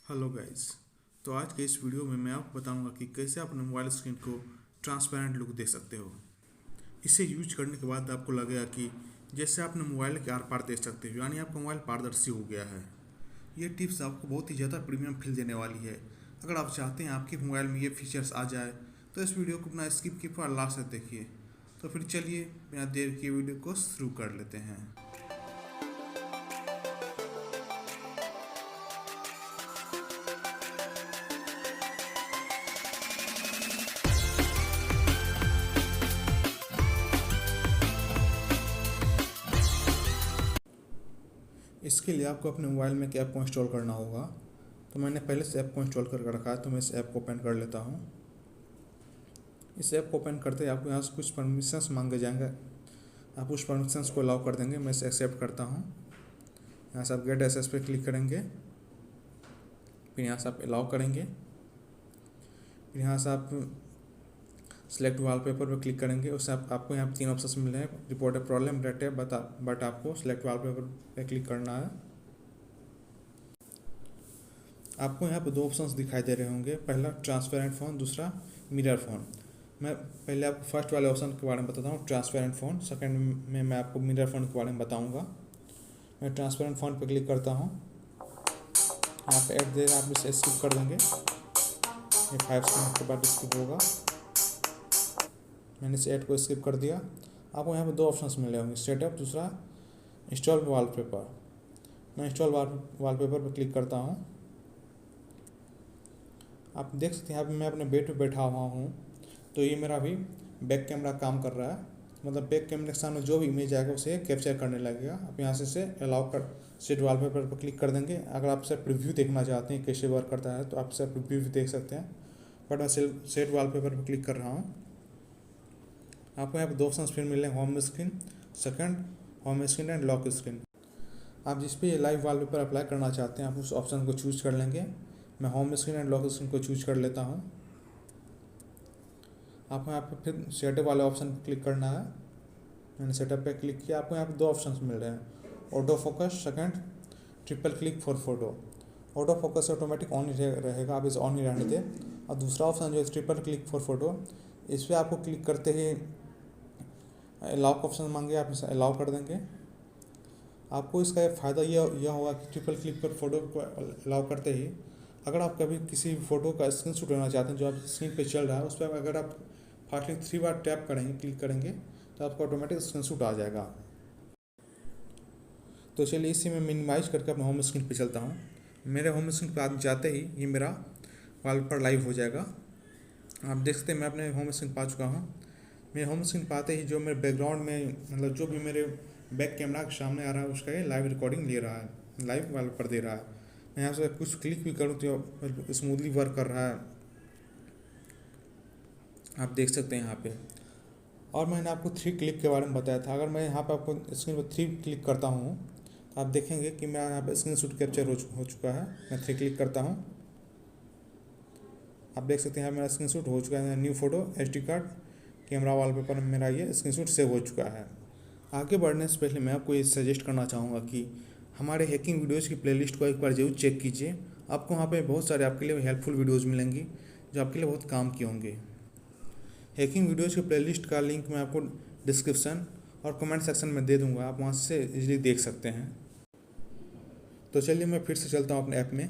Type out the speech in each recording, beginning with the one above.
Hello guys. तो आज के इस वीडियो में मैं आपको बताऊंगा कि कैसे आप अपने मोबाइल स्क्रीन को ट्रांसपेरेंट लुक दे सकते हो। इसे यूज करने के बाद आपको लगेगा कि जैसे आपने मोबाइल के आर पार देख सकते हो, यानी आपका मोबाइल पारदर्शी हो गया है। ये टिप्स आपको बहुत ही ज़्यादा प्रीमियम फील देने वाली है। अगर आप चाहते हैं आपके मोबाइल में ये फीचर्स आ जाए तो इस वीडियो को अपना स्किप कीप और लास्ट तक देखिए। तो फिर चलिए बिना देर के वीडियो को शुरू कर लेते हैं। इसके लिए आपको अपने मोबाइल में एक ऐप को इंस्टॉल करना होगा। तो मैंने पहले से ऐप को इंस्टॉल करके रखा है, तो मैं इस ऐप को ओपन कर लेता हूँ। इस ऐप को ओपन करते ही आपको यहाँ से कुछ परमिशंस मांगे जाएंगे। आप उस परमिशंस को अलाउ कर देंगे। मैं इसे एक्सेप्ट करता हूँ। यहाँ से आप गेट एक्सेस पे क्लिक करेंगे, फिर यहाँ से आप अलाउ करेंगे, फिर यहाँ से आप सेलेक्ट वॉलपेपर पर क्लिक करेंगे। उससे आपको यहाँ तीन ऑप्शन मिल रहे हैं, रिपोर्ट ए प्रॉब्लम, रेट है, बट आपको सेलेक्ट वॉलपेपर पे क्लिक करना है। आपको यहाँ पर दो ऑप्शंस दिखाई दे रहे होंगे, पहला ट्रांसपेरेंट फ़ोन, दूसरा मिरर फ़ोन। मैं पहले आपको फर्स्ट वाले ऑप्शन के बारे में बताता हूँ, ट्रांसपेरेंट फ़ोन। सेकंड में मैं आपको मिरर फ़ोन के बारे में बताऊँगा। मैं ट्रांसपेरेंट फ़ोन पर क्लिक करता हूँ। यहाँ पे ऐड दे रहा है, आप इसे स्किप कर देंगे। ये 5 सेकंड के बाद स्किप होगा। मैंने इस ऐड को स्किप कर दिया। आपको यहाँ पे दो ऑप्शंस मिले होंगे, सेटअप, दूसरा इंस्टॉल वॉलपेपर। मैं इंस्टॉल वॉलपेपर पर क्लिक करता हूँ। आप देख सकते हैं यहाँ पे मैं अपने बेड पे बैठा हुआ हूँ, तो ये मेरा अभी बैक कैमरा काम कर रहा है। मतलब बैक कैमरे के सामने जो भी इमेज आएगा उसे कैप्चर करने लगेगा। आप यहाँ से इसे अलाउ कर सेट वॉलपेपर पर क्लिक कर देंगे। अगर आप इसे प्रीव्यू देखना चाहते हैं कैसे वर्क करता है तो आप इसे प्रीव्यू भी देख सकते हैं, बट मैं सेट वॉलपेपर पर क्लिक कर रहा हूँ। आपको यहाँ पर दो ऑप्शन फिर मिले, home screen, second home screen and lock screen. आप जिस पे ये लाइव वॉलपेपर अप्लाई करना चाहते हैं आप उस ऑप्शन को चूज कर लेंगे। मैं home screen and lock screen को चूज कर लेता हूँ। आपको यहाँ पे फिर सेटअप वाले ऑप्शन पर क्लिक करना है। मैंने सेटअप पे क्लिक किया। आपको यहाँ पे दो ऑप्शंस मिल रहे हैं, auto focus, second triple click for photo. Auto focus automatic on ही रहेगा, आप इसे ऑन ही रहने दें। और दूसरा ऑप्शन जो है ट्रिपल क्लिक फॉर फोटो, इस पर आपको क्लिक करते ही अलाउ का ऑप्शन मांगे, आप इसे अलाउ कर देंगे। आपको इसका फ़ायदा यह होगा कि ट्रिपल क्लिक पर फोटो को अलाउ करते ही अगर आप कभी किसी फ़ोटो का स्क्रीन शॉट लेना चाहते हैं जो आप स्क्रीन पे चल रहा है, उस पर अगर आप फास्टली 3 बार टैप करेंगे, क्लिक करेंगे, तो आपको ऑटोमेटिक स्क्रीन शॉट आ जाएगा। तो चलिए इसी में मिनिमाइज करके अपने होम स्क्रीन पे चलता हूँ। मेरे होम स्क्रीन पर जाते ही ये मेरा वॉलपेपर लाइव हो जाएगा। आप देख सकते हैं मैं अपने होम स्क्रीन पा चुका हूँ। मेरे होम स्क्रीन पाते ही जो मेरे बैकग्राउंड में मतलब जो भी मेरे बैक कैमरा के सामने आ रहा है उसका ये लाइव रिकॉर्डिंग ले रहा है, लाइव वॉलपेपर दे रहा है। मैं यहाँ से कुछ क्लिक भी करूँ तो स्मूथली वर्क कर रहा है, आप देख सकते हैं यहाँ पे। और मैंने आपको 3 क्लिक के बारे में बताया था। अगर मैं यहाँ पे आपको स्क्रीन पर 3 क्लिक करता हूँ तो आप देखेंगे कि मैं यहाँ पे स्क्रीन शॉट कैप्चर हो चुका है। मैं 3 क्लिक करता हूँ, आप देख सकते हैं यहाँ मेरा स्क्रीन शॉट हो चुका है। New photo, SD card, camera wallpaper में मेरा ये स्क्रीन शॉट सेव हो चुका है। आगे बढ़ने से पहले मैं आपको ये सजेस्ट करना चाहूँगा कि हमारे हैकिंग वीडियोज़ की प्लेलिस्ट को एक बार जरूर चेक कीजिए। आपको वहाँ पे बहुत सारे आपके लिए हेल्पफुल वीडियोज़ मिलेंगी जो आपके लिए बहुत काम की होंगे। हैकिंग वीडियोज़ की प्लेलिस्ट का लिंक मैं आपको डिस्क्रिप्शन और कमेंट सेक्शन में दे दूँगा, आप वहाँ से इजीली देख सकते हैं। तो चलिए मैं फिर से चलता हूँ अपने ऐप में।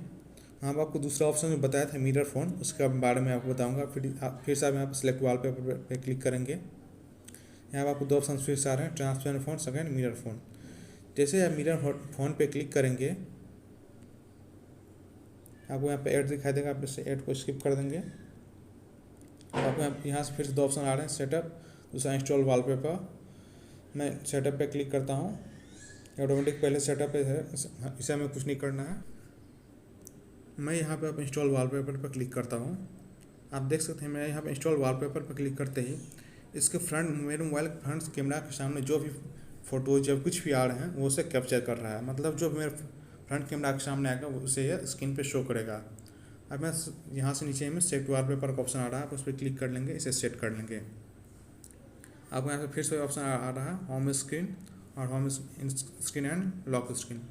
हाँ, आपको दूसरा ऑप्शन जो बताया था मिरर फ़ोन, उसके बारे में आपको बताऊँगा। फिर से आप यहाँ पर सेलेक्ट वॉलपेपर पे क्लिक करेंगे। यहाँ पर आपको दो ऑप्शन फिर से आ रहे हैं, transparent phone, second mirror phone. जैसे आप मिरर फ़ोन पे क्लिक करेंगे आपको यहाँ पे ऐड दिखाई देगा, आप इस ऐड को स्किप कर देंगे। आपको यहाँ से फिर से दो ऑप्शन आ रहे हैं, सेटअप, दूसरा इंस्टॉल वॉलपेपर। मैं सेटअप पे क्लिक करता हूँ, ऑटोमेटिक पहले सेटअप पे है, इसे हमें कुछ नहीं करना है। मैं यहाँ पे आप इंस्टॉल वॉलपेपर पर क्लिक करता हूँ। आप देख सकते हैं मैं यहाँ पे इंस्टॉल वॉलपेपर पर क्लिक करते ही इसके मेरे मोबाइल के फ्रंट कैमरा के सामने जो भी फ़ोटोज या कुछ भी आ रहे हैं वो उसे कैप्चर कर रहा है। मतलब जो मेरे फ्रंट कैमरा के सामने आएगा उसे यह स्क्रीन पे शो करेगा। अब मैं यहाँ से नीचे में सेट वॉलपेपर का ऑप्शन आ रहा है, आप उस पर क्लिक कर लेंगे, इसे सेट कर लेंगे। आपको यहाँ से फिर से ऑप्शन आ रहा है होम स्क्रीन और home screen and lock screen.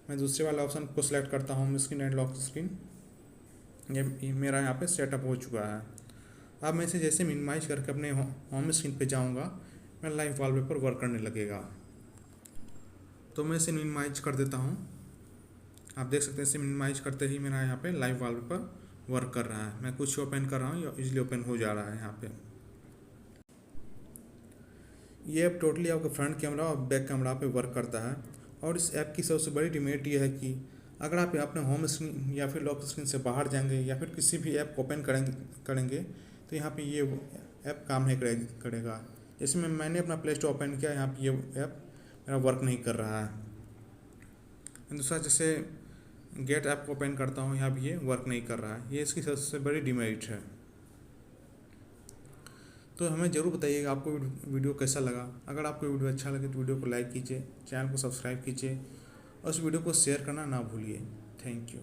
मैं दूसरे वाले ऑप्शन को सिलेक्ट करता हूँ, home screen and lock screen. ये मेरा यहाँ पे सेटअप हो चुका है। अब मैं इसे जैसे मिनिमाइज करके अपने होम स्क्रीन पे जाऊँगा, मेरा लाइव वॉलपेपर वर्क करने लगेगा। तो मैं इसे मिनिमाइज कर देता हूँ। आप देख सकते हैं इसे मिनिमाइज करते ही मेरा यहाँ पे लाइव वॉलपेपर वर्क कर रहा है। मैं कुछ ओपन कर रहा हूँ, इजीली ओपन हो जा रहा है यहाँ पे। ये ऐप टोटली आपका फ्रंट कैमरा और बैक कैमरा पे वर्क करता है। और इस ऐप की सबसे बड़ी डिमेरिट ये है कि अगर आप अपने होम स्क्रीन या फिर लॉक स्क्रीन से बाहर जाएंगे या फिर किसी भी ऐप को ओपन करेंगे तो यहाँ पे ये ऐप काम नहीं करेगा। जैसे मैंने अपना प्ले स्टोर ओपन किया, यहाँ पे ये ऐप मेरा वर्क नहीं कर रहा है। दूसरा जैसे गेट ऐप को ओपन करता हूँ, यहाँ भी ये वर्क नहीं कर रहा है। ये इसकी सबसे बड़ी डिमेरिट है। तो हमें ज़रूर बताइएगा आपको वीडियो कैसा लगा। अगर आपको वीडियो अच्छा लगे तो वीडियो को लाइक कीजिए, चैनल को सब्सक्राइब कीजिए और उस वीडियो को शेयर करना ना भूलिए। Thank you.